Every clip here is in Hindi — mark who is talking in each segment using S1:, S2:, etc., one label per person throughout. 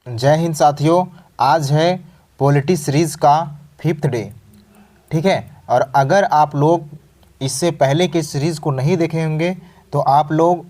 S1: जय हिंद साथियों, आज है पॉलिटी सीरीज़ का 5th डे। ठीक है, और अगर आप लोग इससे पहले के सीरीज़ को नहीं देखे होंगे तो आप लोग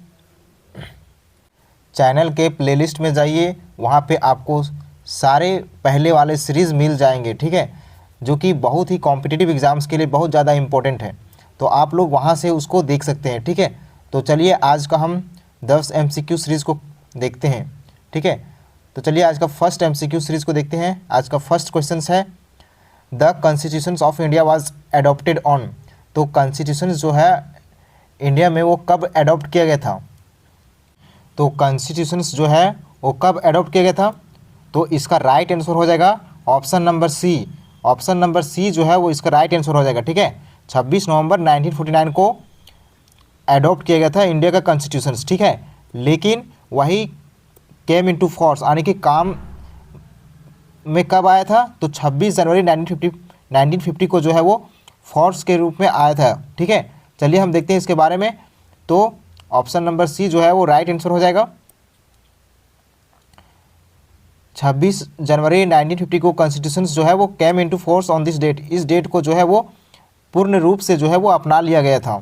S1: चैनल के प्लेलिस्ट में जाइए, वहाँ पे आपको सारे पहले वाले सीरीज़ मिल जाएंगे। ठीक है, जो कि बहुत ही कॉम्पिटिटिव एग्ज़ाम्स के लिए बहुत ज़्यादा इम्पोर्टेंट है, तो आप लोग वहाँ से उसको देख सकते हैं। ठीक है, तो चलिए आज का हम 10 MCQ सीरीज़ को देखते हैं। ठीक है, तो चलिए आज का फर्स्ट MCQ सीरीज़ को देखते हैं। आज का फर्स्ट क्वेश्चन है the constitution of India was adopted on. तो कॉन्स्टिट्यूशन जो है इंडिया में वो कब एडॉप्ट किया गया था? तो कॉन्स्टिट्यूशन जो है वो कब एडॉप्ट किया गया था? तो इसका राइट आंसर हो जाएगा option number C. Option number C जो है वो इसका राइट आंसर हो जाएगा। ठीक है, 26 नवंबर 1949 को एडॉप्ट किया गया था इंडिया का कॉन्स्टिट्यूशन। ठीक है, लेकिन वही केम इनटू फोर्स आने के काम में कब आया था? तो 26 जनवरी 1950 को जो है वो फोर्स के रूप में आया था। ठीक है, चलिए हम देखते हैं इसके बारे में। तो ऑप्शन नंबर सी जो है वो राइट आंसर हो जाएगा। 26 जनवरी 1950 को कॉन्स्टिट्यूशन जो है वो came into force on this date. इस डेट को जो है वो पूर्ण रूप से जो है वो अपना लिया गया था।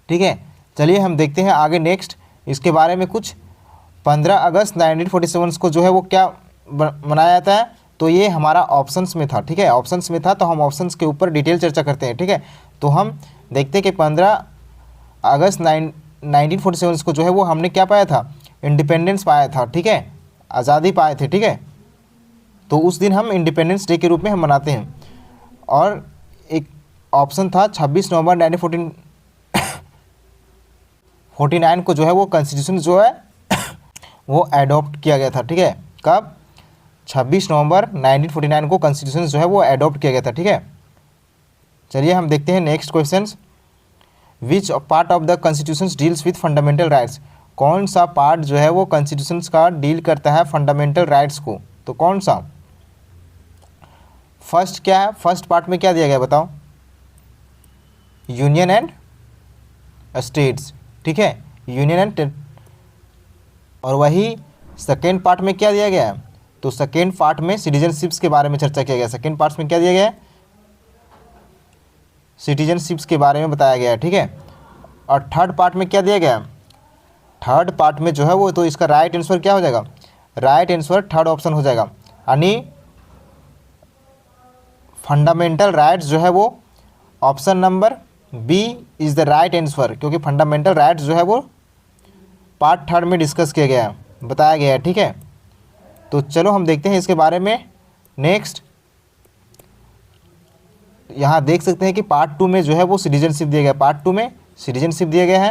S1: ठीक है, चलिए हम देखते हैं आगे नेक्स्ट इसके बारे में कुछ। 15 अगस्त 1947 को जो है वो क्या मनाया जाता है? तो ये हमारा ऑप्शंस में था। ठीक है, ऑप्शंस में था, तो हम ऑप्शंस के ऊपर डिटेल चर्चा करते हैं। ठीक है, तो हम देखते हैं कि 15 अगस्त 1947 को जो है वो हमने क्या पाया था? इंडिपेंडेंस पाया था। ठीक है, आज़ादी पाए थे। ठीक है, तो उस दिन हम इंडिपेंडेंस डे के रूप में हम मनाते हैं। और एक ऑप्शन था 26 नवंबर 1949 को जो है वो कॉन्स्टिट्यूशन जो है वो एडॉप्ट किया गया था। ठीक है, कब? 26 नवंबर 1949 को कॉन्स्टिट्यूशन जो है वो एडॉप्ट किया गया था। ठीक है, चलिए हम देखते हैं next question. Which part of the constitution deals with fundamental rights. कौन सा पार्ट जो है वो कॉन्स्टिट्यूशन का डील करता है फंडामेंटल राइट्स को? तो कौन सा? फर्स्ट क्या है? फर्स्ट पार्ट में क्या दिया गया बताओ? Union and states. ठीक है, यूनियन एंड। और वही सेकेंड पार्ट में क्या दिया गया है? तो सेकेंड पार्ट में सिटीजनशिप्स के बारे में चर्चा किया गया। सेकेंड पार्ट में क्या दिया गया है? सिटीजनशिप्स के बारे में बताया गया है। ठीक है, और थर्ड पार्ट में क्या दिया गया? थर्ड पार्ट में जो है वो, तो इसका राइट आंसर क्या हो जाएगा? राइट आंसर थर्ड ऑप्शन हो जाएगा, यानी फंडामेंटल राइट्स जो है वो option number B is the right answer, क्योंकि फंडामेंटल राइट्स जो है वो पार्ट थर्ड में डिस्कस किया गया है, बताया गया है। ठीक है, तो चलो हम देखते हैं इसके बारे में नेक्स्ट। यहाँ देख सकते हैं कि पार्ट 2 में जो है वो सिटीजनशिप दिया गया है। पार्ट 2 में सिटीजनशिप दिया गया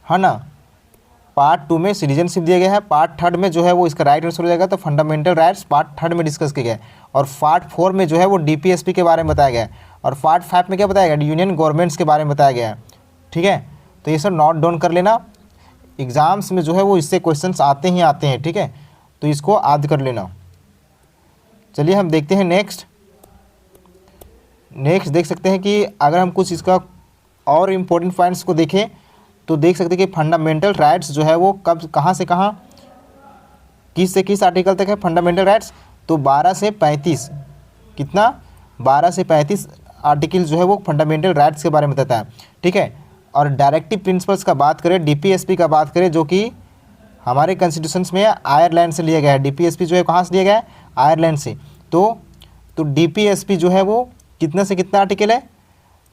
S1: है ना? पार्ट 2 में सिटीजनशिप दिया गया है। पार्ट थर्ड में जो है वो इसका राइट आंसर हो जाएगा। तो फंडामेंटल राइट्स पार्ट थर्ड में डिस्कस किया गया है। और पार्ट 4 में जो है वो DPSP के बारे में बताया गया है। और पार्ट 5 में क्या बताया गया? यूनियन गवर्नमेंट्स के बारे में बताया गया है। ठीक है, तो ये सब नोट डाउन कर लेना, एग्ज़ाम्स में जो है वो इससे क्वेश्चंस आते ही आते हैं। ठीक है, तो इसको याद कर लेना। चलिए हम देखते हैं नेक्स्ट देख सकते हैं कि अगर हम कुछ इसका और इम्पोर्टेंट पॉइंट्स को देखें तो देख सकते हैं कि फंडामेंटल राइट्स जो है वो कब, कहाँ से कहाँ, किस से किस आर्टिकल तक है फंडामेंटल राइट्स? तो 12 से 35, कितना? 12 से 35 आर्टिकल जो है वो फंडामेंटल राइट्स के बारे में बताता है। ठीक है, और डायरेक्टिव प्रिंसिपल्स का बात करें, DPSP का बात करें, जो कि हमारे कॉन्स्टिट्यूशंस में आयरलैंड से लिया गया है। DPSP जो है कहाँ से लिया गया है? आयरलैंड से। तो DPSP जो है वो कितना से कितना आर्टिकल है?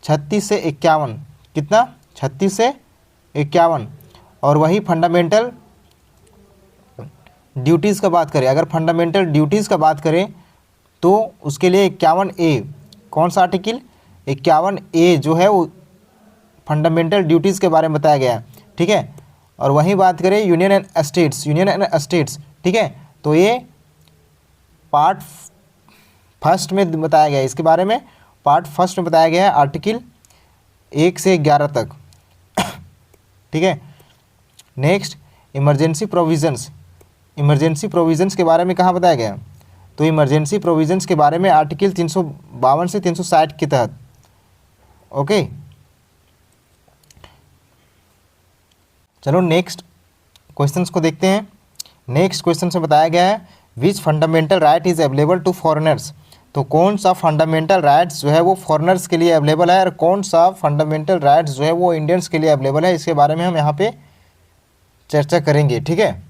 S1: 36 से 51। कितना? 36 से 51। और वही फंडामेंटल ड्यूटीज़ का बात करें, अगर फंडामेंटल ड्यूटीज़ का बात करें तो उसके लिए 51A, कौन सा आर्टिकल? 51A जो है वो फंडामेंटल ड्यूटीज़ के बारे में बताया गया है। ठीक है, और वहीं बात करें यूनियन एंड स्टेट्स। ठीक है, तो ये पार्ट फर्स्ट में बताया गया है। इसके बारे में पार्ट फर्स्ट में बताया गया है आर्टिकल 1 से 11 तक। ठीक है, नेक्स्ट इमरजेंसी प्रोविजंस के बारे में कहाँ बताया गया? तो इमरजेंसी प्रोविजंस के बारे में आर्टिकल 352 से 360 के तहत। ओके, चलो नेक्स्ट क्वेश्चंस को देखते हैं। नेक्स्ट क्वेश्चन से बताया गया है which fundamental right is available to foreigners. तो कौन सा फंडामेंटल राइट्स जो है वो फॉरेनर्स के लिए अवेलेबल है और कौन सा फंडामेंटल राइट्स जो है वो इंडियंस के लिए अवेलेबल है, इसके बारे में हम यहाँ पे चर्चा करेंगे। ठीक है,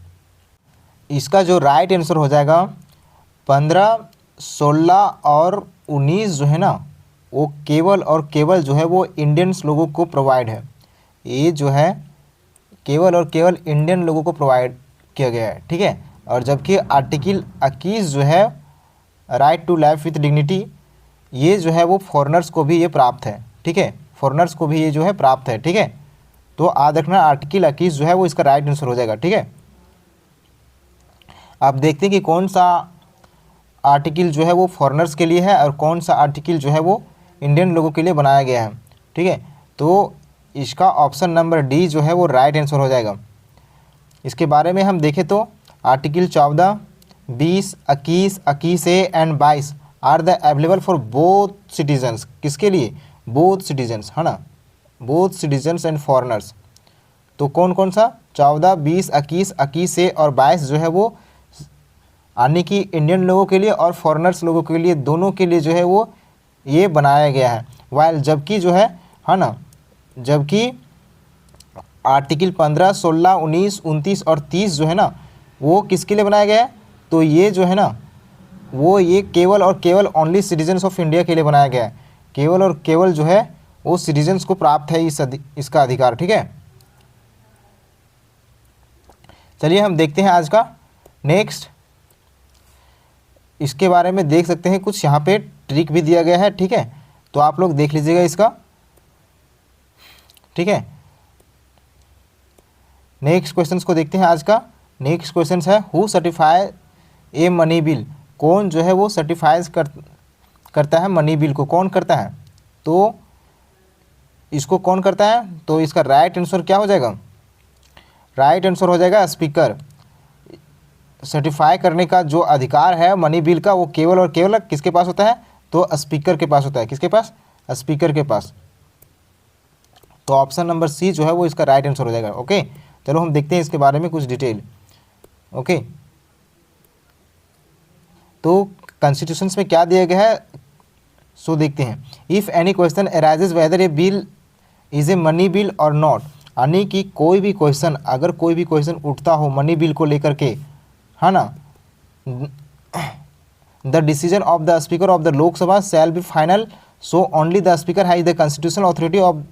S1: इसका जो राइट आंसर हो जाएगा 15, 16 और 19 जो है ना वो केवल और केवल जो है वो इंडियंस लोगों को प्रोवाइड है। ये जो है केवल और केवल इंडियन लोगों को प्रोवाइड किया गया है। ठीक है, और जबकि आर्टिकल 21 जो है right to life with dignity, ये जो है वो फॉरेनर्स को भी ये प्राप्त है। ठीक है, फॉरेनर्स को भी ये जो है प्राप्त है। ठीक है, तो याद रखना आर्टिकल 21 जो है वो इसका राइट आंसर हो जाएगा। ठीक है, आप देखते हैं कि कौन सा आर्टिकल जो है वो फॉरेनर्स के लिए है और कौन सा आर्टिकल जो है वो इंडियन लोगों के लिए बनाया गया है। ठीक है, तो इसका ऑप्शन नंबर डी जो है वो राइट आंसर हो जाएगा। इसके बारे में हम देखें तो article 14, 20, 21, 21A and 22 are the available for both citizens. किसके लिए? बोथ सिटीजन्स, है ना, बोथ सिटीजन्स एंड फॉरेनर्स। तो कौन कौन सा? 14, 20, 21, 21A और 22 जो है वो यानी कि इंडियन लोगों के लिए और फॉरेनर्स लोगों के लिए, दोनों के लिए जो है वो ये बनाया गया है। वाइल जबकि जो है ना, जबकि आर्टिकल 15, 16, 19, 29 और 30 जो है ना वो किसके लिए बनाया गया है? तो ये जो है ना वो ये केवल और केवल ओनली सिटीजन्स ऑफ इंडिया के लिए बनाया गया है। केवल और केवल जो है वो सिटीजन्स को प्राप्त है इसका अधिकार। ठीक है, चलिए हम देखते हैं आज का नेक्स्ट। इसके बारे में देख सकते हैं, कुछ यहाँ पे ट्रिक भी दिया गया है। ठीक है, तो आप लोग देख लीजिएगा इसका। ठीक है, नेक्स्ट क्वेश्चंस को देखते हैं आज का। नेक्स्ट क्वेश्चन है who certify a money bill. कौन जो है वो सर्टिफाइज करता है मनी बिल को? कौन करता है? तो इसको कौन करता है? तो इसका राइट आंसर क्या हो जाएगा? राइट आंसर हो जाएगा स्पीकर। सर्टिफाई करने का जो अधिकार है मनी बिल का वो केवल और केवल किसके पास होता है? तो स्पीकर के पास होता है। किसके पास? स्पीकर के पास। तो ऑप्शन नंबर सी जो है वो इसका राइट आंसर हो जाएगा। ओके, चलो हम देखते हैं इसके बारे में कुछ डिटेल। ओके, तो कॉन्स्टिट्यूशन में क्या दिया गया है सो देखते हैं। If any question arises whether a bill is a money bill और नॉट, यानी कि कोई भी क्वेश्चन, अगर कोई भी क्वेश्चन उठता हो मनी बिल को लेकर के, है ना, the decision of the speaker of the Lok Sabha shall be final, so only the speaker has the constitutional authority of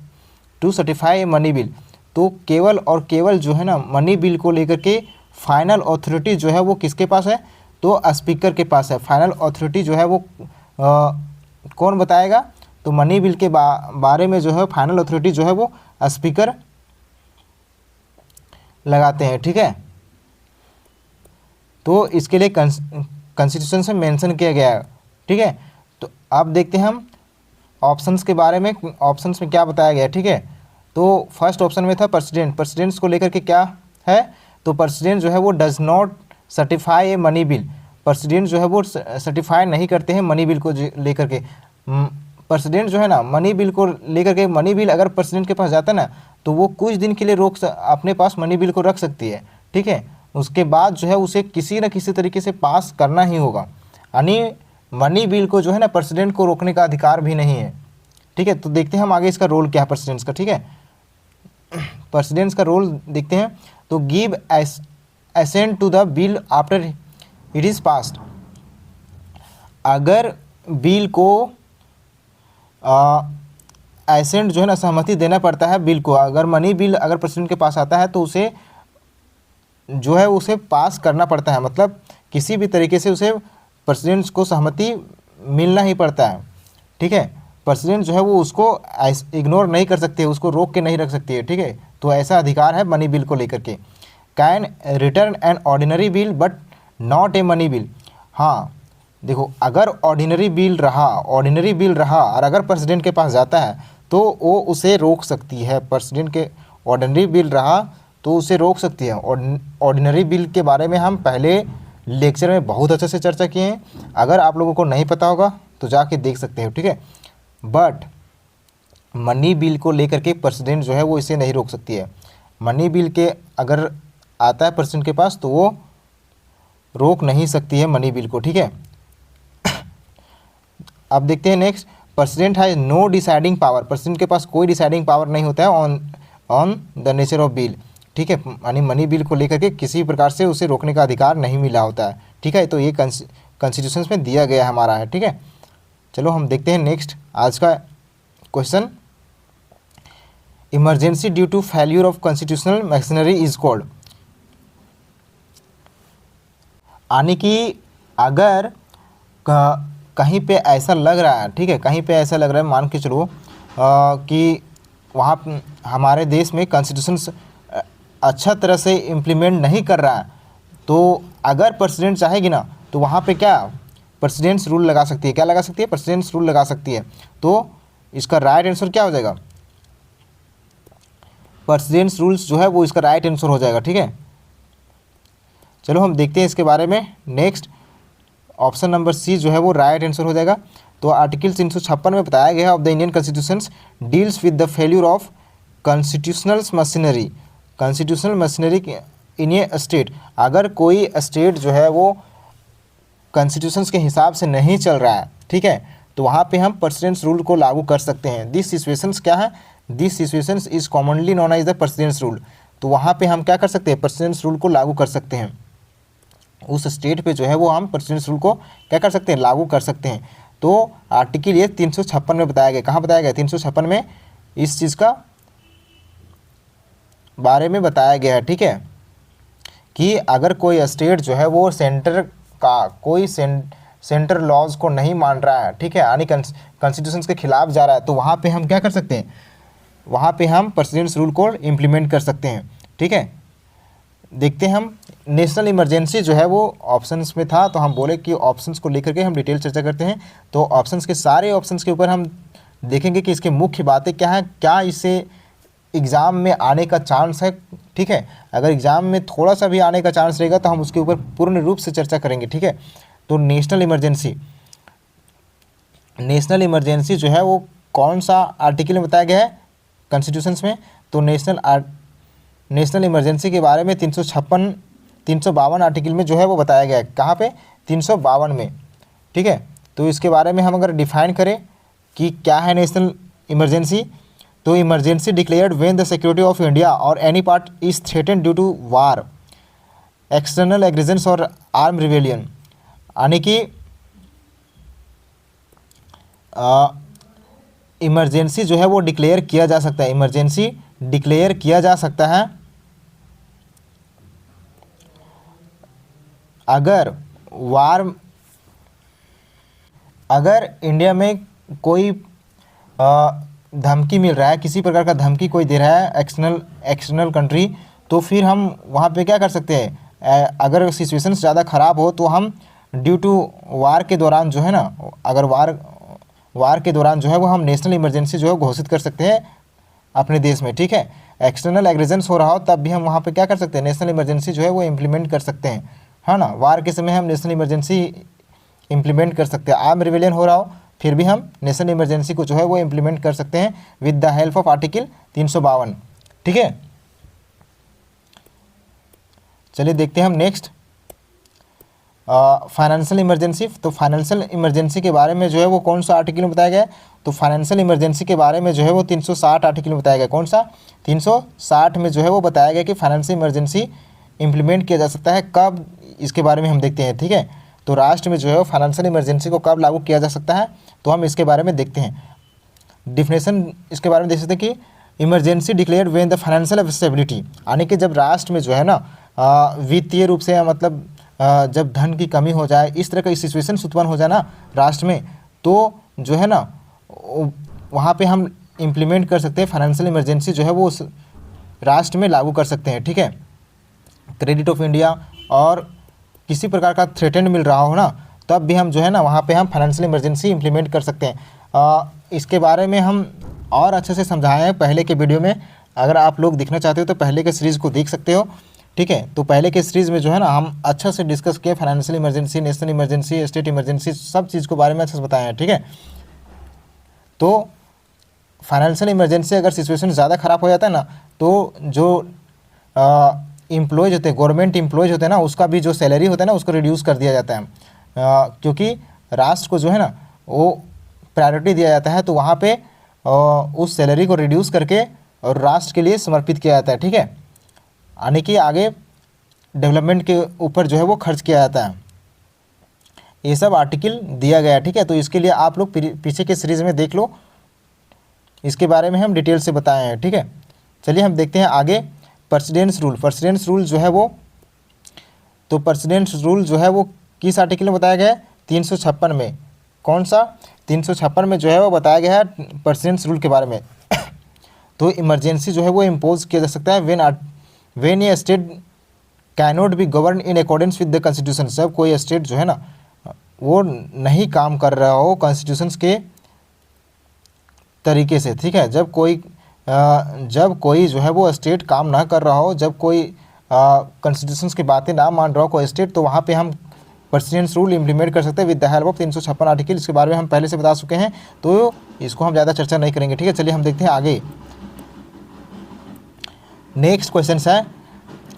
S1: to certify a money bill. तो केवल और केवल जो है ना मनी बिल को लेकर के फाइनल अथॉरिटी जो है वो किसके पास है? तो स्पीकर के पास है। फाइनल अथॉरिटी जो है वो कौन बताएगा? तो मनी बिल के बारे में जो है फाइनल अथॉरिटी जो है वो स्पीकर लगाते हैं। ठीक है, तो इसके लिए कॉन्स्टिट्यूशन से मेंशन किया गया है। ठीक है, तो अब देखते हैं हम ऑप्शंस के बारे में। ऑप्शंस में क्या बताया गया है? ठीक है, तो फर्स्ट ऑप्शन में था प्रेसिडेंट। प्रेसिडेंट्स को लेकर के क्या है? तो प्रेसिडेंट जो है वो does not certify a money bill. President जो है वो सर्टिफाई नहीं करते हैं मनी बिल को लेकर के। प्रेसिडेंट जो है ना मनी बिल को लेकर के, मनी बिल अगर प्रेसिडेंट के पास जाता है ना तो वो कुछ दिन के लिए अपने पास मनी बिल को रख सकती है। ठीक है, उसके बाद जो है उसे किसी न किसी तरीके से पास करना ही होगा। यानी मनी बिल को जो है ना प्रेसिडेंट को रोकने का अधिकार भी नहीं है। ठीक है, तो देखते हैं हम आगे इसका रोल क्या है प्रेसिडेंट्स का। ठीक है, प्रेसिडेंट्स का रोल देखते हैं। तो give assent to the bill after it is passed. अगर बिल को एसेंट जो है ना सहमति देना पड़ता है बिल को। अगर मनी बिल अगर प्रेसिडेंट के पास आता है तो उसे जो है उसे पास करना पड़ता है, मतलब किसी भी तरीके से उसे प्रेसिडेंट को सहमति मिलना ही पड़ता है। ठीक है, प्रेसिडेंट जो है वो उसको इग्नोर नहीं कर सकती है, उसको रोक के नहीं रख सकती है। ठीक है, तो ऐसा अधिकार है मनी बिल को लेकर के। Can return an ordinary bill but not a money bill. हाँ देखो, अगर ऑर्डिनरी बिल रहा और अगर प्रेसिडेंट के पास जाता है तो वो उसे रोक सकती है। प्रेसिडेंट के ऑर्डिनरी बिल रहा तो उसे रोक सकती है। ऑर्डिनरी बिल के बारे में हम पहले लेक्चर में बहुत अच्छे से चर्चा किए हैं। अगर आप लोगों को नहीं पता होगा तो जाके देख सकते हो। ठीक है, बट मनी बिल को लेकर के प्रेसिडेंट जो है वो इसे नहीं रोक सकती है। मनी बिल के अगर आता है प्रेसिडेंट के पास तो वो रोक नहीं सकती है मनी बिल को, ठीक है। अब देखते हैं next, president has no deciding power, president के पास कोई डिसाइडिंग पावर नहीं होता है on the nature of bill, ठीक है, यानी मनी बिल को लेकर के किसी प्रकार से उसे रोकने का अधिकार नहीं मिला होता है, ठीक है। तो ये कॉन्स्टिट्यूशन में दिया गया हमारा है, ठीक है। चलो हम देखते हैं नेक्स्ट आज का question, emergency due to failure of constitutional machinery is called, यानी कि अगर कहीं पे ऐसा लग रहा है, ठीक है, कहीं पे ऐसा लग रहा है, मान के चलो कि वहाँ हमारे देश में कॉन्स्टिट्यूशन अच्छा तरह से इम्प्लीमेंट नहीं कर रहा है, तो अगर प्रेसिडेंट चाहेगी ना तो वहाँ पे क्या प्रेसिडेंट्स रूल लगा सकती है, क्या लगा सकती है, प्रेसिडेंट्स रूल लगा सकती है। तो इसका राइट आंसर क्या हो जाएगा, प्रेसिडेंट्स रूल्स जो है वो इसका राइट आंसर हो जाएगा, ठीक है। चलो हम देखते हैं इसके बारे में नेक्स्ट, ऑप्शन नंबर सी जो है वो राइट आंसर हो जाएगा। तो आर्टिकल 356 में बताया गया है of the Indian constitutions deals with the failure of constitutional machinery, constitutional machinery in A state, अगर कोई स्टेट जो है वो कॉन्स्टिट्यूशंस के हिसाब से नहीं चल रहा है, ठीक है, तो वहाँ पे हम प्रेसिडेंट्स रूल को लागू कर सकते हैं। दिस सिचुएशंस क्या है, this situations is commonly known as the president's rule, तो वहाँ पे हम क्या कर सकते हैं, प्रेसिडेंट्स रूल को लागू कर सकते हैं। उस स्टेट पे जो है वो हम प्रेसिडेंट्स रूल को क्या कर सकते हैं, लागू कर सकते हैं। तो आर्टिकल ये 356 में बताया गया, कहाँ बताया गया, 356 में इस चीज़ का बारे में बताया गया है, ठीक है, कि अगर कोई स्टेट जो है वो सेंटर का कोई सेंटर लॉज को नहीं मान रहा है, ठीक है, यानी कॉन्स्टिट्यूशन के खिलाफ जा रहा है, तो वहाँ पे हम क्या कर सकते हैं, वहाँ पे हम प्रेसिडेंट्स रूल को इम्प्लीमेंट कर सकते हैं, ठीक है। देखते हैं हम नेशनल इमरजेंसी जो है वो ऑप्शंस में था, तो हम बोले कि ऑप्शंस को लेकर के हम डिटेल चर्चा करते हैं। तो ऑप्शंस के सारे ऑप्शंस के ऊपर हम देखेंगे कि इसके मुख्य बातें क्या हैं, क्या इससे एग्ज़ाम में आने का चांस है, ठीक है। अगर एग्ज़ाम में थोड़ा सा भी आने का चांस रहेगा तो हम उसके ऊपर पूर्ण रूप से चर्चा करेंगे, ठीक है। तो नेशनल इमरजेंसी जो है वो कौन सा आर्टिकल में बताया गया है कॉन्स्टिट्यूशंस में, तो नेशनल इमरजेंसी के बारे में 352 आर्टिकल में जो है वो बताया गया है, कहाँ पे, 352 में, ठीक है। तो इसके बारे में हम अगर डिफाइन करें कि क्या है नेशनल इमरजेंसी, तो emergency declared when the security of India और any part is threatened due to war, external aggressions और आर्म रिवेलियन, यानी कि इमरजेंसी जो है वो डिक्लेयर किया जा सकता है, इमरजेंसी डिक्लेयर किया जा सकता है अगर इंडिया में कोई धमकी मिल रहा है, किसी प्रकार का धमकी कोई दे रहा है एक्सटर्नल कंट्री, तो फिर हम वहाँ पे क्या कर सकते हैं, अगर सिचुएशन ज़्यादा ख़राब हो तो हम ड्यू टू वार के दौरान जो है ना, अगर वार के दौरान जो है वो हम नेशनल इमरजेंसी जो है घोषित कर सकते हैं अपने देश में, ठीक है। एक्सटर्नल एग्रेशंस हो रहा हो तब भी हम वहाँ पे क्या कर सकते हैं, नेशनल इमरजेंसी जो है वो इम्प्लीमेंट कर सकते हैं, है ना। वार के समय हम नेशनल इमरजेंसी इम्प्लीमेंट कर सकते हैं, आर्म रिवेलियन हो रहा हो फिर भी हम नेशनल इमरजेंसी को जो है वो इम्प्लीमेंट कर सकते हैं with the help of article 352, ठीक है। चलिए देखते हैं हम नेक्स्ट फाइनेंशियल इमरजेंसी। तो फाइनेंशियल इमरजेंसी के बारे में जो है वो कौन सा आर्टिकल में बताया गया है, तो फाइनेंशियल इमरजेंसी के बारे में जो है वो 360 आर्टिकल में बताया गया, कौन सा, 360 में जो है वो बताया गया कि फाइनेंशियल इमरजेंसी इम्प्लीमेंट किया जा सकता है, कब, इसके बारे में हम देखते हैं, ठीक है। तो राष्ट्र में जो है फाइनेंशियल इमरजेंसी को कब लागू किया जा सकता है, तो हम इसके बारे में देखते हैं। डिफिनेशन इसके बारे में देख सकते हैं कि emergency declared when the financial stability, यानी कि जब राष्ट्र में जो है ना वित्तीय रूप से मतलब जब धन की कमी हो जाए, इस तरह का सिचुएशन उत्पन्न हो जाए ना राष्ट्र में, तो जो है ना वहाँ पे हम इम्प्लीमेंट कर सकते हैं फाइनेंशियल इमरजेंसी जो है वो उस राष्ट्र में लागू कर सकते हैं, ठीक है। क्रेडिट ऑफ इंडिया और किसी प्रकार का थ्रेटेंड मिल रहा हो ना, तब भी हम जो है ना वहाँ पे हम फाइनेंशियल इमरजेंसी इम्प्लीमेंट कर सकते हैं। इसके बारे में हम और अच्छे से समझाए हैं पहले के वीडियो में, अगर आप लोग देखना चाहते हो तो पहले के सीरीज़ को देख सकते हो, ठीक है। तो पहले के सीरीज़ में जो है ना हम अच्छा से डिस्कस किए financial emergency, national emergency, state emergency, सब चीज़ के बारे में अच्छे से बताए हैं, ठीक है। तो फाइनेंशियल इमरजेंसी अगर सिचुएशन ज़्यादा ख़राब हो जाता है ना, तो जो एम्प्लॉयज़ होते हैं, गवर्नमेंट एम्प्लॉयज़ होते हैं ना, उसका भी जो सैलरी होता है ना उसको रिड्यूस कर दिया जाता है, क्योंकि राष्ट्र को जो है ना वो प्रायोरिटी दिया जाता है, तो वहाँ पे उस सैलरी को रिड्यूस करके और राष्ट्र के लिए समर्पित किया जाता है, ठीक है, यानी कि आगे डेवलपमेंट के ऊपर जो है वो खर्च किया जाता है। ये सब आर्टिकल दिया गया है, ठीक है। तो इसके लिए आप लोग पीछे के सीरीज़ में देख लो, इसके बारे में हम डिटेल से बताए हैं, ठीक है। चलिए हम देखते हैं आगे प्रेसिडेंस रूल। प्रेसिडेंस रूल जो है वो, तो प्रेसिडेंस रूल जो है वो किस आर्टिकल में बताया गया है? 356 में। कौन सा? 356 में जो है वो बताया गया है प्रेसिडेंस रूल के बारे में। तो इमरजेंसी जो है वो इम्पोज किया जा सकता है when A state cannot be govern in accordance with the constitution. जब कोई स्टेट जो है ना वो नहीं काम कर रहा हो कॉन्स्टिट्यूशंस के तरीके से, ठीक है। जब कोई जो है वो स्टेट काम ना कर रहा हो, जब कोई कॉन्स्टिट्यूशंस की बातें ना मान रहा हो कोई स्टेट, तो वहाँ पे हम प्रेसिडेंस रूल इम्प्लीमेंट कर सकते हैं with the help of 356 article. इसके बारे में हम पहले से बता चुके हैं, तो इसको हम ज़्यादा चर्चा नहीं करेंगे, ठीक है। चलिए हम देखते हैं आगे। नेक्स्ट क्वेश्चन है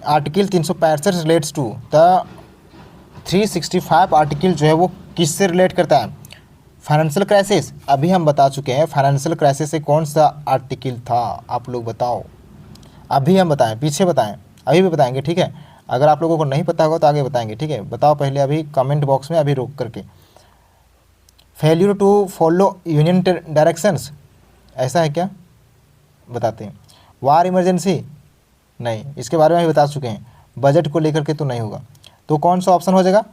S1: article 365 relates to the 365 article जो है वो किससे रिलेट करता है? Financial crisis. अभी हम बता चुके हैं फाइनेंशियल क्राइसिस से कौन सा आर्टिकल था, आप लोग बताओ। अभी हम बताएं, पीछे बताएं, अभी भी बताएंगे, ठीक है। अगर आप लोगों को नहीं पता होगा तो आगे बताएंगे, ठीक है। बताओ पहले अभी कमेंट बॉक्स में, अभी रोक करके। Failure to follow union directions, ऐसा है क्या? बताते हैं। वार इमरजेंसी, नहीं, इसके बारे में भी बता चुके हैं। बजट को लेकर के तो नहीं होगा, तो कौन सा ऑप्शन हो जाएगा?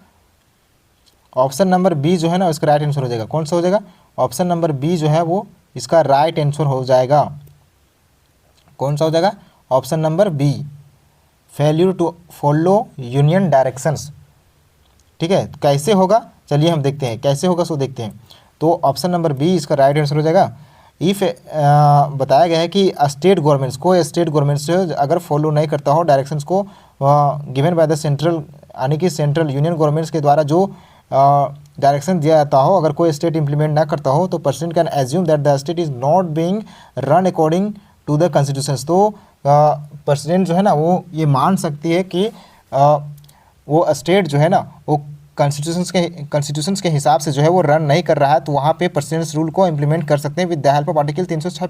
S1: ऑप्शन नंबर बी जो है ना इसका राइट आंसर हो जाएगा। कौन सा हो जाएगा? ऑप्शन नंबर बी जो है वो इसका राइट आंसर हो जाएगा। कौन सा हो जाएगा? Option number B, failure to follow union directions, ठीक है। कैसे होगा चलिए हम देखते हैं, कैसे होगा सो देखते हैं। तो ऑप्शन नंबर बी इसका राइट आंसर हो जाएगा। इफ़ बताया गया है कि स्टेट गवर्नमेंट्स को, स्टेट गवर्नमेंट्स अगर फॉलो नहीं करता हो डायरेक्शंस को गिवन बाय द सेंट्रल, यानी कि सेंट्रल यूनियन गवर्नमेंट्स के द्वारा जो डायरेक्शन दिया जाता हो, अगर कोई स्टेट इंप्लीमेंट ना करता हो, तो president can assume that the state is not being run according to the constitutions. तो प्रेसिडेंट जो है ना वो ये मान सकती है कि वो स्टेट जो है ना वो कॉन्स्टिट्यूशंस के हिसाब से जो है वो रन नहीं कर रहा है, तो वहाँ पे प्रेसिडेंस रूल को इम्प्लीमेंट कर सकते हैं with the help of article 306,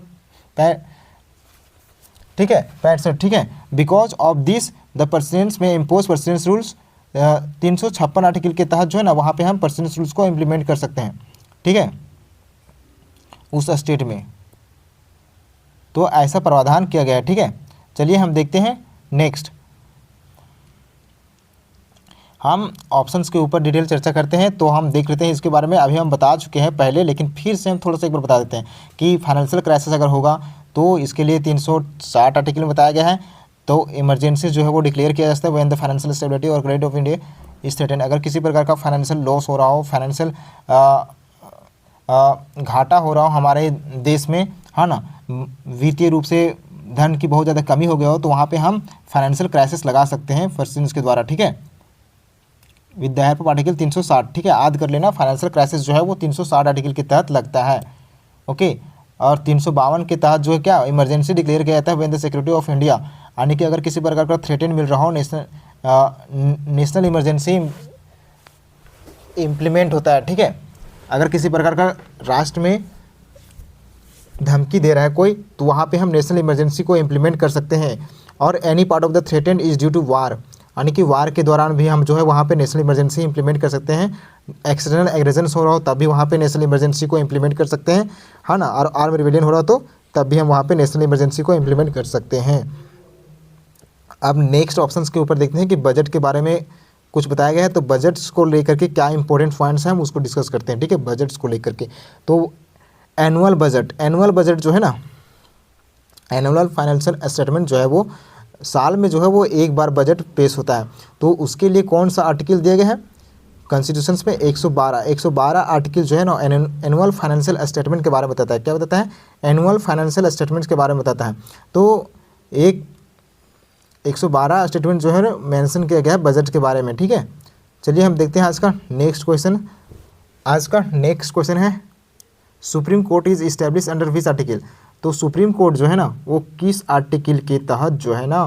S1: ठीक है, 65, ठीक है। Because of this the president's में इम्पोज प्रेसिडेंस रूल्स, 356 आर्टिकल के तहत जो है ना वहाँ पे हम प्रेसिडेंस रूल्स को इम्प्लीमेंट कर सकते हैं, ठीक है, उस स्टेट में। तो ऐसा प्रावधान किया गया है, ठीक है। चलिए हम देखते हैं नेक्स्ट। हम ऑप्शंस के ऊपर डिटेल चर्चा करते हैं, तो हम देख लेते हैं इसके बारे में। अभी हम बता चुके हैं पहले, लेकिन फिर से हम थोड़ा सा एक बार बता देते हैं कि फाइनेंशियल क्राइसिस अगर होगा तो इसके लिए 360 आर्टिकल में बताया गया है। तो इमरजेंसी जो है वो डिक्लेयर किया जाता है व्हेन द फाइनेंशियल स्टेबिलिटी और credit of India is threatened. अगर किसी प्रकार का फाइनेंशियल लॉस हो रहा हो, फाइनेंशियल घाटा हो रहा हो हमारे देश में, है ना, वित्तीय रूप से धन की बहुत ज़्यादा कमी हो गया हो, तो वहाँ पे हम फाइनेंशियल क्राइसिस लगा सकते हैं प्रेसिडेंट्स के द्वारा, ठीक है, with the help of article 360, ठीक है। याद कर लेना, फाइनेंशियल क्राइसिस जो है वो 360 आर्टिकल के तहत लगता है, ओके। और 352 के तहत जो है क्या इमरजेंसी डिक्लेयर किया जाता है when the security of India, यानी कि अगर किसी प्रकार का थ्रेटेन मिल रहा हो, नेशनल इमरजेंसी इम्प्लीमेंट होता है, ठीक है। अगर किसी प्रकार का राष्ट्र में धमकी दे रहा है कोई, तो वहाँ पे हम नेशनल इमरजेंसी को इम्प्लीमेंट कर सकते हैं। और any part of the threaten is due to war, यानी कि वार के दौरान भी हम जो है वहाँ पे नेशनल इमरजेंसी इंप्लीमेंट कर सकते हैं। एक्सटर्नल एग्रेशंस हो रहा हो तब भी वहाँ पे नेशनल इमरजेंसी को इंप्लीमेंट कर सकते हैं, है ना। और आर्म रिबेलियन हो रहा हो तो तब भी हम वहाँ पे नेशनल इमरजेंसी को इंप्लीमेंट कर सकते हैं। अब नेक्स्ट ऑप्शंस के ऊपर देखते हैं कि बजट के बारे में कुछ बताया गया है, तो बजट्स को लेकर के क्या इंपॉर्टेंट पॉइंट्स हैं हम उसको डिस्कस करते हैं, ठीक है। बजट्स को लेकर के तो एनुअल बजट जो है ना, एनुअल फाइनेंशियल स्टेटमेंट जो है वो साल में जो है वो एक बार बजट पेश होता है। तो उसके लिए कौन सा आर्टिकल दिया गया है कॉन्स्टिट्यूशंस में? 112 आर्टिकल जो है ना एनुअल फाइनेंशियल स्टेटमेंट के बारे में बताता है। क्या बताता है? एनुअल फाइनेंशियल स्टेटमेंट्स के बारे में बताता है। तो 112 स्टेटमेंट जो है ना मेंशन किया गया है बजट के बारे में, ठीक है। चलिए हम देखते हैं आज का नेक्स्ट क्वेश्चन है Supreme court is establish under which article. तो सुप्रीम कोर्ट जो है ना वो किस आर्टिकल के तहत जो है ना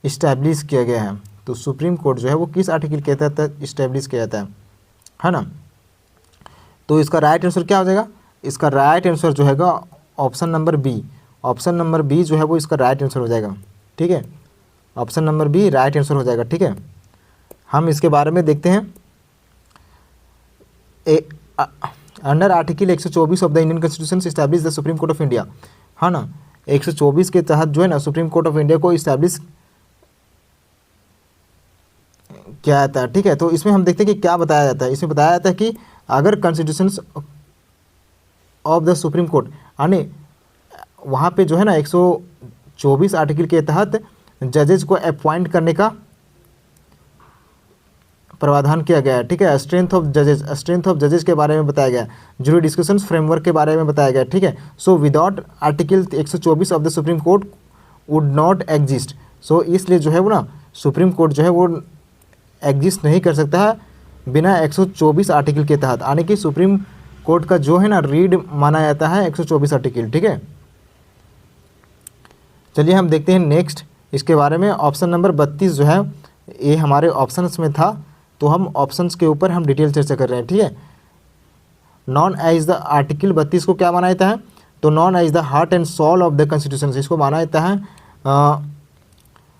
S1: इस्टेब्लिश किया गया है। तो सुप्रीम कोर्ट जो है वो किस आर्टिकल के तहत इस्टेब्लिश किया जाता है ना। तो इसका राइट आंसर क्या हो जाएगा, इसका राइट आंसर जो हैगा option number B, option number B जो है वो इसका राइट आंसर हो जाएगा। ठीक है, option number B right answer हो जाएगा। ठीक है, हम इसके बारे में देखते हैं। Under article 124 of the Indian constitution establish the supreme court of India, है ना। 124 के तहत जो है ना सुप्रीम कोर्ट ऑफ इंडिया को इस्टेब्लिश किया जाता है। ठीक है, तो इसमें हम देखते हैं कि क्या बताया जाता है। इसमें बताया जाता है कि अगर constitution of the supreme court, यानी वहाँ पे जो है ना 124 आर्टिकल के तहत जजेज को अपॉइंट करने का प्रावधान किया गया है। ठीक है, स्ट्रेंथ ऑफ जजेस के बारे में बताया गया, जूरी डिस्कशन फ्रेमवर्क के बारे में बताया गया। ठीक है, so without article 124 of the supreme court would not exist. So इसलिए जो है वो ना सुप्रीम कोर्ट जो है वो एग्जिस्ट नहीं कर सकता है बिना 124 आर्टिकल के तहत, यानी कि सुप्रीम कोर्ट का जो है ना रीड माना जाता है 124 आर्टिकल। ठीक है, चलिए हम देखते हैं नेक्स्ट इसके बारे में। ऑप्शन नंबर 32 जो है ये हमारे ऑप्शंस में था, तो हम ऑप्शंस के ऊपर हम डिटेल चर्चा कर रहे हैं। ठीक है, नॉन एज द आर्टिकल 32 को क्या माना जाता है, तो known as the heart and soul of the constitution, इसको माना जाता है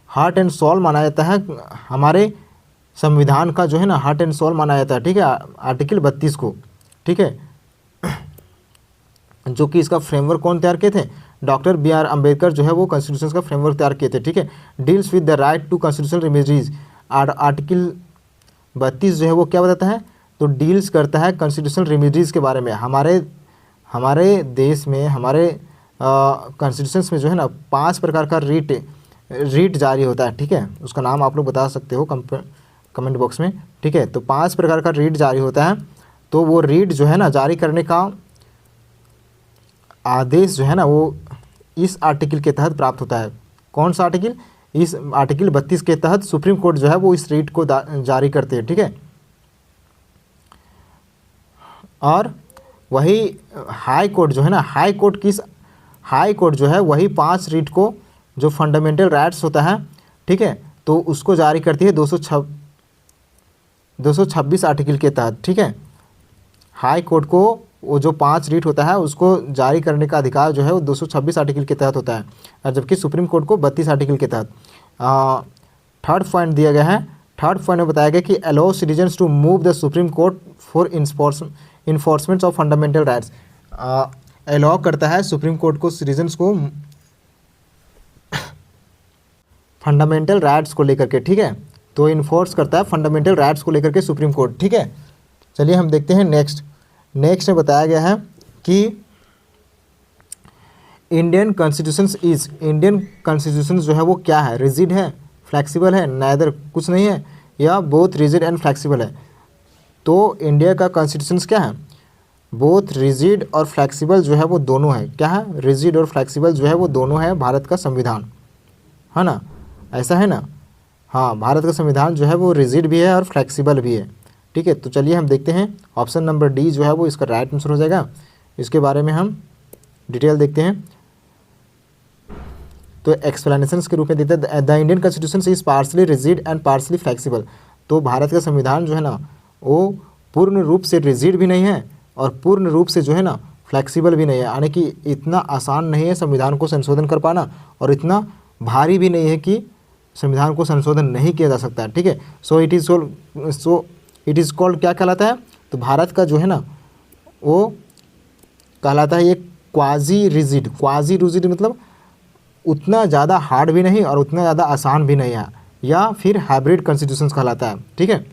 S1: हार्ट एंड सोल माना जाता है हमारे संविधान का, जो है ना हार्ट एंड सोल माना जाता है। ठीक है, आर्टिकल 32 को। ठीक है, जो कि इसका फ्रेमवर्क कौन तैयार किए थे, डॉक्टर बी.आर. अम्बेडकर जो है वो कॉन्स्टिट्यूशन का फ्रेमवर्क तैयार किए थे। ठीक है, deals with the right to constitutional remedies, article 32 जो है वो क्या बताता है, तो डील्स करता है कॉन्स्टिट्यूशनल रेमेडीज़ के बारे में। हमारे देश में, हमारे कॉन्स्टिट्यूशन में जो है ना 5 प्रकार का रीट जारी होता है। ठीक है, उसका नाम आप लोग बता सकते हो कमेंट बॉक्स में। ठीक है, तो 5 प्रकार का रीट जारी होता है, तो वो रीट जो है ना जारी करने का आदेश जो है ना वो इस आर्टिकल के तहत प्राप्त होता है। कौन सा आर्टिकल, इस आर्टिकल 32 के तहत सुप्रीम कोर्ट जो है वो इस रीट को जारी करते हैं। ठीक है, और वही हाई कोर्ट जो है ना, हाई कोर्ट जो है वही 5 रीट को, जो फंडामेंटल राइट्स होता है, ठीक है, तो उसको जारी करती है 226 आर्टिकल के तहत। ठीक है, हाई कोर्ट को वो जो 5 रीट होता है उसको जारी करने का अधिकार जो है वो 226 आर्टिकल के तहत होता है, और जबकि सुप्रीम कोर्ट को 32 आर्टिकल के तहत। थर्ड पॉइंट दिया गया है, थर्ड पॉइंट में बताया गया कि allow citizens to move the supreme Court for enforcement of fundamental rights, allow करता है सुप्रीम कोर्ट को सिटीजन्स को फंडामेंटल राइट्स को लेकर के। ठीक है, तो इन्फोर्स करता है फंडामेंटल राइट्स को लेकर के सुप्रीम कोर्ट। ठीक है, चलिए हम देखते हैं नेक्स्ट में बताया गया है कि इंडियन कॉन्स्टिट्यूशन जो है वो क्या है, रिजिड है, फ्लेक्सिबल है, नाइदर कुछ नहीं है, या बोथ रिजिड एंड फ्लेक्सिबल है। तो इंडिया का कॉन्स्टिट्यूशन क्या है, बोथ रिजिड और फ्लेक्सिबल जो है वो दोनों है। क्या है, रिजिड और फ्लेक्सिबल जो है वो दोनों है भारत का संविधान, है ना, ऐसा है ना। हाँ, भारत का संविधान जो है वो रिजिड भी है और फ्लेक्सिबल भी है। ठीक है, तो चलिए हम देखते हैं ऑप्शन नंबर डी जो है वो इसका राइट आंसर हो जाएगा। इसके बारे में हम डिटेल देखते हैं। तो एक्सप्लेनेशंस के रूप में देते हैं, the Indian constitution is partially rigid and partially flexible. तो भारत का संविधान जो है ना वो पूर्ण रूप से रिजिड भी नहीं है और पूर्ण रूप से जो है ना फ्लेक्सिबल भी नहीं है, यानी कि इतना आसान नहीं है संविधान को संशोधन कर पाना, और इतना भारी भी नहीं है कि संविधान को संशोधन नहीं किया जा सकता। ठीक है, सो इट इज़ कॉल्ड क्या कहलाता है, तो भारत का जो है ना वो कहलाता है ये क्वाजी रिजिड मतलब उतना ज़्यादा हार्ड भी नहीं और उतना ज़्यादा आसान भी नहीं है, या फिर हाइब्रिड कॉन्स्टिट्यूशन कहलाता है। ठीक है,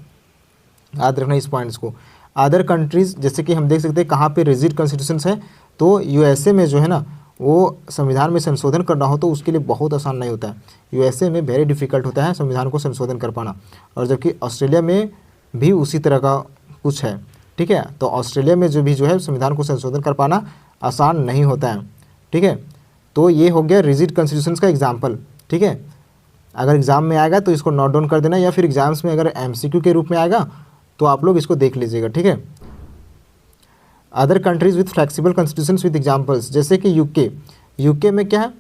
S1: याद रखना इस पॉइंट्स को। अदर कंट्रीज़ जैसे कि हम देख सकते हैं कहाँ पे रिजिड कॉन्स्टिट्यूशन है, तो यूएसए में जो है ना वो संविधान में संशोधन करना हो तो उसके लिए बहुत आसान नहीं होता है। यूएसए में वेरी डिफ़िकल्ट होता है संविधान को संशोधन कर पाना, और जबकि ऑस्ट्रेलिया में भी उसी तरह का कुछ है। ठीक है, तो ऑस्ट्रेलिया में जो है संविधान को संशोधन कर पाना आसान नहीं होता है। ठीक है, तो ये हो गया रिजिड कॉन्स्टिट्यूशन का एग्जाम्पल। ठीक है, अगर एग्ज़ाम में आएगा तो इसको नोट डाउन कर देना, या फिर एग्जाम्स में अगर एमसीक्यू के रूप में आएगा तो आप लोग इसको देख लीजिएगा। ठीक है, other countries with flexible constitution with examples, जैसे कि यूके में क्या है,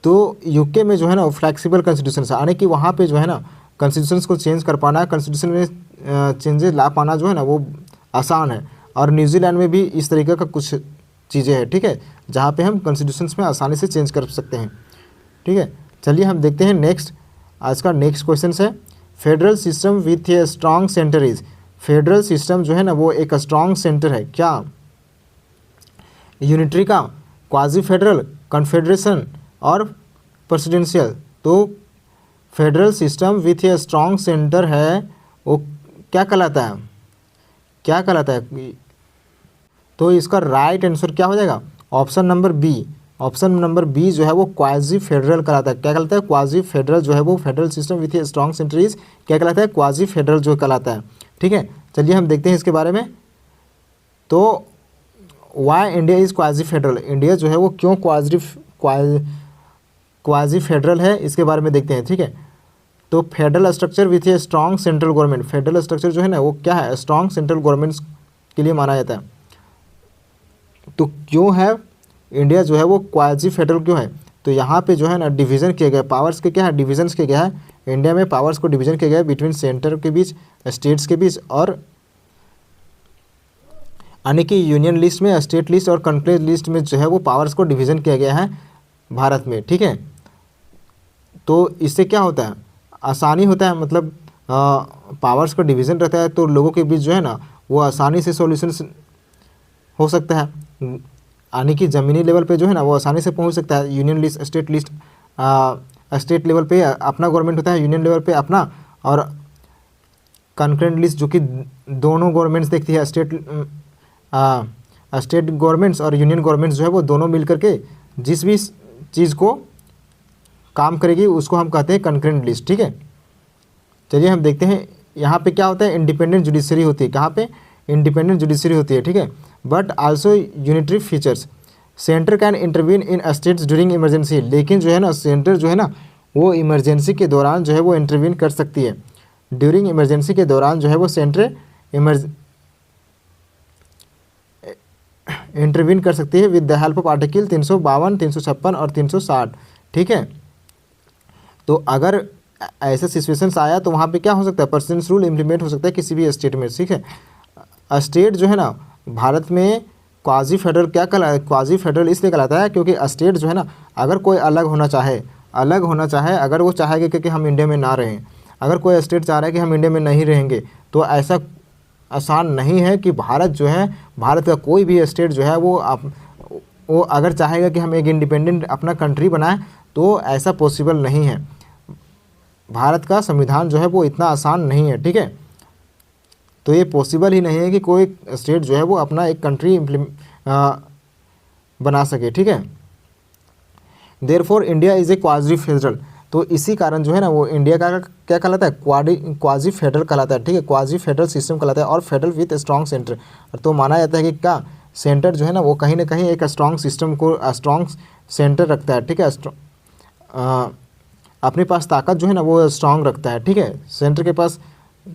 S1: तो यूके में जो है ना फ्लेक्सिबल कॉन्स्टिट्यूशन है, यानी कि वहाँ पे जो है ना कॉन्स्टिट्यूशन को चेंज कर पाना, कॉन्स्टिट्यूशन में चेंजेस ला पाना जो है ना वो आसान है। और न्यूजीलैंड में भी इस तरीके का कुछ चीज़ें हैं, ठीक है, जहाँ पे हम कॉन्स्टिट्यूशन में आसानी से चेंज कर सकते हैं, ठीक है। चलिए हम देखते हैं नेक्स्ट, आज का नेक्स्ट क्वेश्चन है, federal system with a strong centre is, federal system जो है ना वो एक स्ट्रॉन्ग सेंटर है क्या? यूनिटरी का, क्वाजी फेडरल, कन्फेडरेशन और प्रेसिडेंशियल। तो federal system with a strong centre है वो क्या कहलाता है, क्या कहलाता है? तो इसका राइट आंसर क्या हो जाएगा? Option number B, option number B जो है वो क्वाजी फेडरल कहलाता है। क्या कहलाता है? क्वाजी फेडरल जो है वो federal system with a strong centre is क्या कहलाता है? क्वाजी फेडरल जो कहलाता है, ठीक है। चलिए हम देखते हैं इसके बारे में। तो why India is quasi federal, India जो है वो क्यों क्वाजी फेडरल है, इसके बारे में देखते हैं, ठीक है। तो federal structure with a strong central government, federal structure जो है ना वो क्या है? स्ट्रॉन्ग सेंट्रल गवर्नमेंट के लिए माना जाता है। तो क्यों है इंडिया जो है वो क्वाजी फेडरल क्यों है? तो यहाँ पे जो है ना डिवीज़न किया गया, पावर्स के क्या है? डिविजन्स किया गया है। इंडिया में पावर्स को डिवीज़न किया गया है बिटवीन सेंटर के बीच, स्टेट्स के बीच, और यानी कि यूनियन लिस्ट में, स्टेट लिस्ट और कॉन्क्लेव लिस्ट में जो है वो पावर्स को डिवीज़न किया गया है भारत में, ठीक है। तो इससे क्या होता है? आसानी होता है, मतलब पावर्स का डिवीज़न रहता है तो लोगों के बीच जो है ना वो आसानी से सॉल्यूशन हो सकता है, यानी कि ज़मीनी लेवल पे जो है ना वो आसानी से पहुंच सकता है। Union list, state list, state level पे अपना गवर्नमेंट होता है, यूनियन लेवल पे अपना, और कॉन्करेंट लिस्ट जो कि दोनों गवर्नमेंट्स देखती है, स्टेट गवर्नमेंट्स और यूनियन गवर्नमेंट्स जो है वो दोनों मिल करके जिस भी चीज़ को काम करेगी उसको हम कहते हैं कॉन्करेंट लिस्ट, ठीक है। चलिए हम देखते हैं यहाँ पे क्या होता है? इंडिपेंडेंट जुडिशरी होती है, कहाँ पे? इंडिपेंडेंट जुडिशरी होती है, ठीक है। But also unitary features, centre can intervene in states during emergency, लेकिन जो है ना सेंटर जो है ना वो इमरजेंसी के दौरान जो है वो इंटरवीन कर सकती है। ड्यूरिंग इमरजेंसी के दौरान जो है वो सेंटर इंटरवीन कर सकती है with the help of article 352, 356 और 360, ठीक है। तो अगर ऐसा सिचुएशंस आया तो वहाँ पे क्या हो सकता है? प्रेसिडेंस रूल इम्प्लीमेंट हो सकता है किसी भी स्टेट में, ठीक है। स्टेट जो है ना भारत में क्वाजी फेडरल क्या कहलाता है? क्वाजी फेडरल इसलिए कहलाता है क्योंकि स्टेट जो है ना अगर कोई अलग होना चाहे, अगर वो चाहेगा कि हम इंडिया में ना रहें, अगर कोई स्टेट चाह रहा है कि हम इंडिया में नहीं रहेंगे, तो ऐसा आसान नहीं है कि भारत जो है, भारत का कोई भी स्टेट जो है वो अगर चाहेगा कि हम एक इंडिपेंडेंट अपना कंट्री बनाएं तो ऐसा पॉसिबल नहीं है। भारत का संविधान जो है वो इतना आसान नहीं है, ठीक है। तो ये पॉसिबल ही नहीं है कि कोई स्टेट जो है वो अपना एक कंट्री बना सके, ठीक है। Therefore India is a quasi federal, तो इसी कारण जो है ना वो इंडिया का क्या कहलाता है? क्वाजी फेडरल कहलाता है, ठीक है। क्वाजी फेडरल सिस्टम कहलाता है और फेडरल विथ स्ट्रॉन्ग सेंटर। तो माना जाता है कि क्या सेंटर जो है ना वो कहीं ना कहीं एक स्ट्रॉन्ग सिस्टम को, स्ट्रॉन्ग सेंटर रखता है, ठीक है। अपने पास ताकत जो है ना वो स्ट्रॉन्ग रखता है, ठीक है, सेंटर के पास।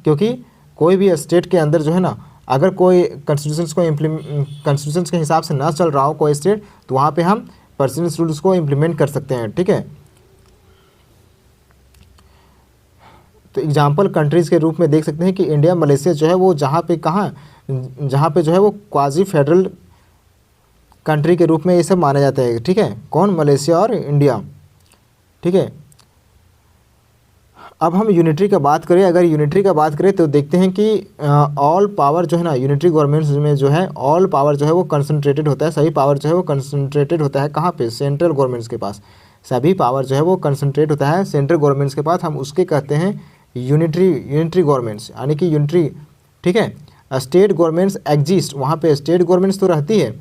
S1: क्योंकि कोई भी स्टेट के अंदर जो है ना अगर कोई कॉन्स्टिट्यूशन के हिसाब से ना चल रहा हो कोई स्टेट, तो वहाँ पे हम प्रेसिडेंस रूल्स को इम्प्लीमेंट कर सकते हैं, ठीक है। तो एग्जाम्पल कंट्रीज़ के रूप में देख सकते हैं कि इंडिया, मलेशिया जो है वो जहाँ पे जो है वो क्वाजी फेडरल कंट्री के रूप में ये सब माना जाता है, ठीक है। कौन? मलेशिया और इंडिया, ठीक है। अब हम यूनिटरी का बात करें, अगर यूनिटरी का बात करें तो देखते हैं कि ऑल पावर जो है ना यूनिटरी गवर्नमेंट्स में जो है ऑल पावर जो है वो कंसंट्रेटेड होता है, सभी पावर जो है वो कंसंट्रेटेड होता है कहाँ पे? सेंट्रल गवर्नमेंट्स के पास। सभी पावर जो है वो कंसंट्रेट होता है सेंट्रल गवर्नमेंट्स के पास, हम उसके कहते हैं यूनिटरी गवर्नमेंट्स, यानी कि यूनिटरी, ठीक है। स्टेट गवर्नमेंट्स एग्जिस्ट, वहाँ पे स्टेट गवर्नमेंट्स तो रहती है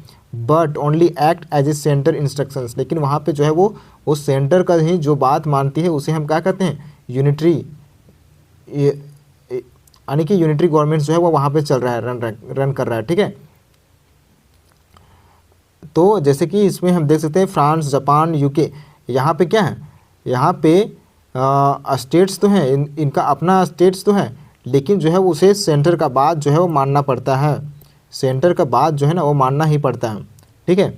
S1: but only act as a centre instructions, लेकिन वहाँ पे जो है वो सेंटर का ही जो बात मानती है उसे हम क्या कहते हैं? यूनिटरी, यानी कि यूनिटरी गवर्नमेंट जो है वो वहाँ पे चल रहा है, रन कर रहा है, ठीक है। तो जैसे कि इसमें हम देख सकते हैं फ्रांस, जापान, यूके, यहाँ पे क्या है? यहाँ पे स्टेट्स तो हैं, इनका अपना स्टेट्स तो है, लेकिन जो है उसे सेंटर का बात जो है वो मानना पड़ता है, सेंटर का बात जो है ना वो मानना ही पड़ता है, ठीक है।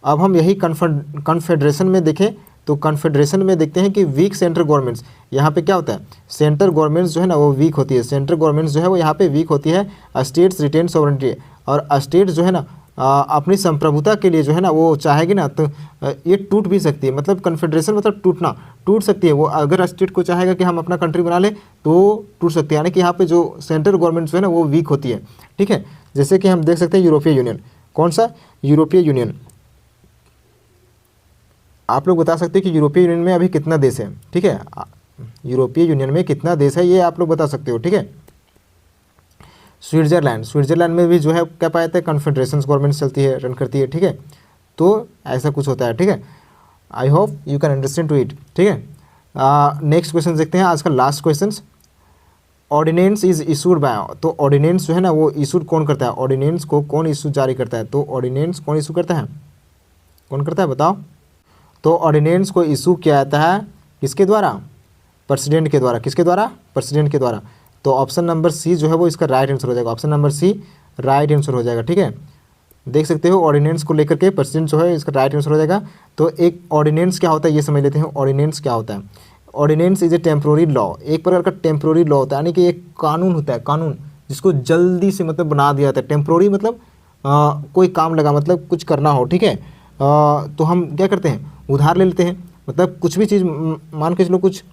S1: अब हम यही कन्फेडरेशन में देखें तो कन्फेडरेशन में देखते हैं कि वीक सेंट्रल गवर्नमेंट्स, यहाँ पे क्या होता है, सेंट्रल गवर्नमेंट्स जो है ना वो वीक होती है, सेंट्रल गवर्नमेंट्स जो है वो यहाँ पे वीक होती है, स्टेट्स रिटेन सॉवरेनिटी, और स्टेट्स जो है ना अपनी संप्रभुता के लिए जो है ना वो चाहेगी ना तो ये टूट भी सकती है, मतलब कन्फेडरेशन मतलब टूटना, टूट सकती है वो, अगर स्टेट को चाहेगा कि हम अपना कंट्री बना ले तो टूट सकती है, यानी कि यहाँ पे जो सेंट्रल गवर्नमेंट जो है ना वो वीक होती है, ठीक है। जैसे कि हम देख सकते हैं यूरोपीय यूनियन, कौन सा, यूरोपीय यूनियन, आप लोग बता सकते हैं कि यूरोपीय यूनियन में अभी कितना देश है, ठीक है, यूरोपीय यूनियन में कितना देश है ये आप लोग बता सकते हो, ठीक है। स्विट्जरलैंड, स्विट्जरलैंड में भी जो है क्या पाया जाता है, कन्फेडरेशन गवर्नमेंट चलती है, रन करती है, ठीक है, तो ऐसा कुछ होता है, ठीक है। I hope you can understand to it, ठीक है। नेक्स्ट क्वेश्चन देखते हैं, आज का last question, ordinance is issued by, तो ऑर्डिनेंस जो है ना वो इशूड कौन करता है, ऑर्डिनेंस को कौन इशू जारी करता है, तो ऑर्डिनेंस कौन इशू करता है, कौन करता है बताओ। तो ऑर्डिनेंस को इशू किया जाता है किसके द्वारा, प्रेसिडेंट के द्वारा, किसके द्वारा, प्रेसिडेंट के द्वारा। तो ऑप्शन नंबर सी जो है वो इसका राइट आंसर हो जाएगा, option number C right answer हो जाएगा, ठीक है। देख सकते हो ऑर्डिनेंस को लेकर के प्रेसिडेंट जो है इसका राइट आंसर हो जाएगा। तो एक ऑर्डिनेंस क्या होता है ये समझ लेते हैं, ऑर्डिनेंस क्या होता है। Ordinance is a temporary law, एक प्रकार का टेम्प्रोरी लॉ होता है, यानी कि एक कानून होता है, कानून जिसको जल्दी से मतलब बना दिया जाता है। टेम्प्रोरी मतलब कोई काम लगा, मतलब कुछ करना हो, ठीक है। तो हम क्या करते हैं, उधार ले लेते हैं, मतलब कुछ भी चीज़ मान के चलो, कुछ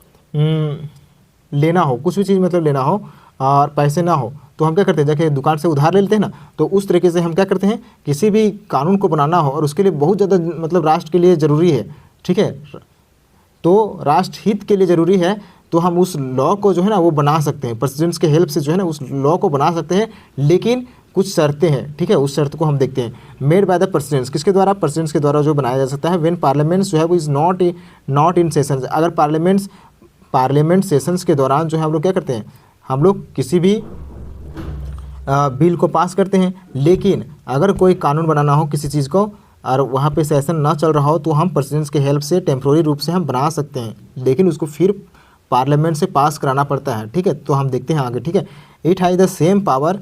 S1: लेना हो, कुछ भी चीज़ मतलब लेना हो और पैसे ना हो तो हम क्या करते हैं, जाके दुकान से उधार ले लेते हैं ना। तो उस तरीके से हम क्या करते हैं, किसी भी कानून को बनाना हो और उसके लिए बहुत ज़्यादा मतलब राष्ट्र के लिए ज़रूरी है, ठीक है, तो राष्ट्र हित के लिए ज़रूरी है, तो हम उस लॉ को जो है ना वो बना सकते हैं, प्रेसिडेंट्स के हेल्प से जो है ना उस लॉ को बना सकते हैं, लेकिन कुछ शर्तें हैं, ठीक है। उस शर्त को हम देखते हैं, मेड बाय द प्रेसिडेंट्स, किसके द्वारा, प्रेसिडेंट्स के द्वारा जो बनाया जा सकता है। व्हेन पार्लियामेंट्स जो है वो इज़ नॉट इन सेशंस, अगर पार्लियामेंट सेशंस के दौरान जो है हम लोग क्या करते हैं, हम लोग किसी भी बिल को पास करते हैं, लेकिन अगर कोई कानून बनाना हो किसी चीज़ को और वहाँ पे सेशन ना चल रहा हो तो हम प्रेसिडेंट्स के हेल्प से टेम्प्रोरी रूप से हम बना सकते हैं, लेकिन उसको फिर पार्लियामेंट से पास कराना पड़ता है, ठीक है। तो हम देखते हैं आगे, ठीक है। It has the same power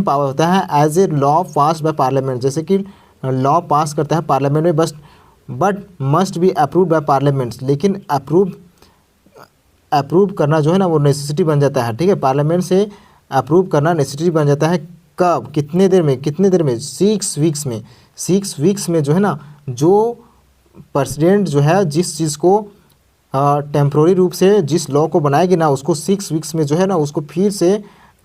S1: होता है as a law pass by parliament, जैसे कि लॉ पास करता है पार्लियामेंट में, but must be approved by parliaments, लेकिन अप्रूव करना जो है ना वो नेसेसिटी बन जाता है, ठीक है। पार्लियामेंट से अप्रूव करना नेसेसिटी बन जाता है, कब, कितने देर में 6 वीक्स में जो है ना, जो प्रेसिडेंट जो है जिस चीज़ को टेम्प्रोरी रूप से जिस लॉ को बनाएगी ना उसको 6 वीक्स में जो है ना उसको फिर से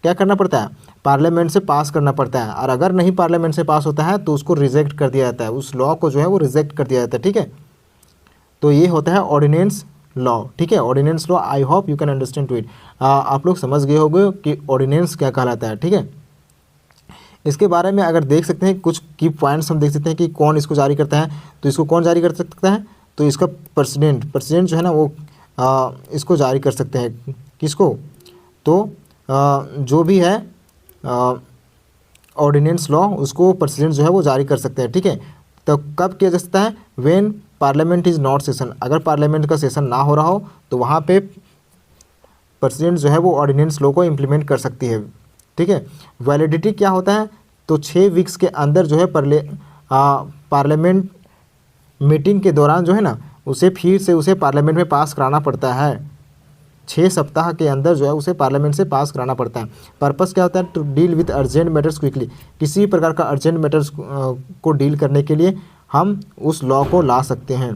S1: क्या करना पड़ता है, पार्लियामेंट से पास करना पड़ता है, और अगर नहीं पार्लियामेंट से पास होता है तो उसको रिजेक्ट कर दिया जाता है, उस लॉ को जो है वो रिजेक्ट कर दिया जाता है, ठीक है। तो ये होता है ऑर्डिनेंस लॉ, ठीक है, ordinance law. I hope you can understand to it, आप लोग समझ गए होंगे कि ऑर्डिनेंस क्या कहलाता है, ठीक है। इसके बारे में अगर देख सकते हैं कुछ की पॉइंट्स हम देख सकते हैं कि कौन इसको जारी करता है, तो इसको कौन जारी कर सकता है, तो इसका प्रेसिडेंट जो है ना वो इसको जारी कर सकते हैं, किसको, तो जो भी है ऑर्डिनेंस लॉ उसको प्रेसिडेंट जो है वो जारी कर सकते हैं, ठीक है। तो कब किया जा सकता है, when parliament is not session, अगर पार्लियामेंट का सेशन ना हो रहा हो तो वहाँ पे प्रेसिडेंट जो है वो ऑर्डिनेंस लॉ को इम्प्लीमेंट कर सकती है, ठीक है। वैलिडिटी क्या होता है, तो 6 वीक्स के अंदर जो है पार्लियामेंट मीटिंग के दौरान जो है ना उसे फिर से उसे पार्लियामेंट में पास कराना पड़ता है, 6 सप्ताह के अंदर जो है उसे पार्लियामेंट से पास कराना पड़ता है। पर्पस क्या होता है, to deal with urgent matters quickly, किसी प्रकार का अर्जेंट मैटर्स को डील करने के लिए हम उस लॉ को ला सकते हैं,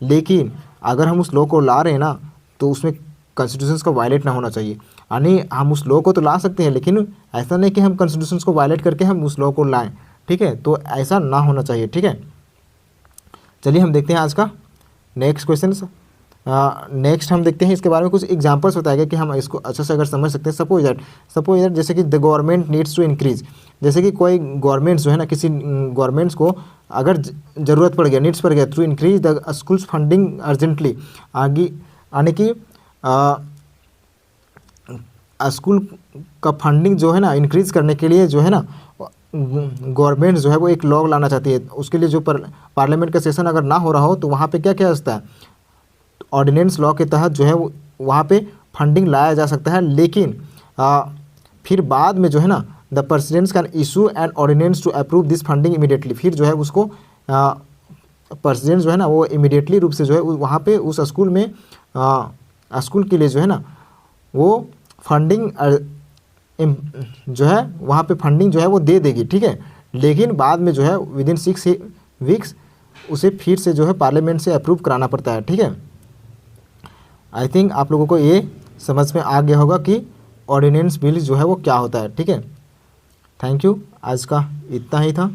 S1: लेकिन अगर हम उस लॉ को ला रहे हैं ना तो उसमें कॉन्स्टिट्यूशन का वायलेट ना होना चाहिए, यानी हम उस लॉ को तो ला सकते हैं लेकिन ऐसा नहीं कि हम कॉन्स्टिट्यूशन को वायलेट करके हम उस लॉ को लाएं, ठीक है, तो ऐसा ना होना चाहिए, ठीक है। चलिए हम देखते हैं आज का नेक्स्ट क्वेश्चन। नेक्स्ट हम देखते हैं इसके बारे में कुछ एग्जांपल्स बताएगा कि हम इसको अच्छे से अगर समझ सकते हैं। सपोज दैट जैसे कि the government needs to increase, जैसे कि कोई गवर्नमेंट्स जो है ना, किसी गवर्नमेंट्स को अगर ज़रूरत पड़ गया, नीड्स पड़ गया, to increase the schools funding urgently, आगे यानी कि स्कूल का फंडिंग जो है ना इंक्रीज़ करने के लिए जो है ना गवर्नमेंट जो है वो एक लॉ लाना चाहती है, उसके लिए जो पार्लियामेंट का सेशन अगर ना हो रहा हो तो वहाँ पे क्या किया जा सकता है, ऑर्डिनेंस लॉ के तहत जो है वहाँ पे फंडिंग लाया जा सकता है, लेकिन फिर बाद में जो है ना the presidents can issue an ordinance to approve this funding immediately, फिर जो है उसको प्रेसिडेंट जो है ना वो इमीडिएटली रूप से जो है वहाँ पे उस स्कूल में स्कूल के लिए जो है ना वो फंडिंग जो है वहाँ पे फंडिंग जो है वो दे देगी, ठीक है। लेकिन बाद में जो है विदिन 6 वीक्स उसे फिर से जो है पार्लियामेंट से अप्रूव कराना पड़ता है, ठीक है। आई थिंक आप लोगों को ये समझ में आ गया होगा कि ऑर्डिनेंस बिल जो है वो क्या होता है, ठीक है। थैंक यू, आज का इतना ही था।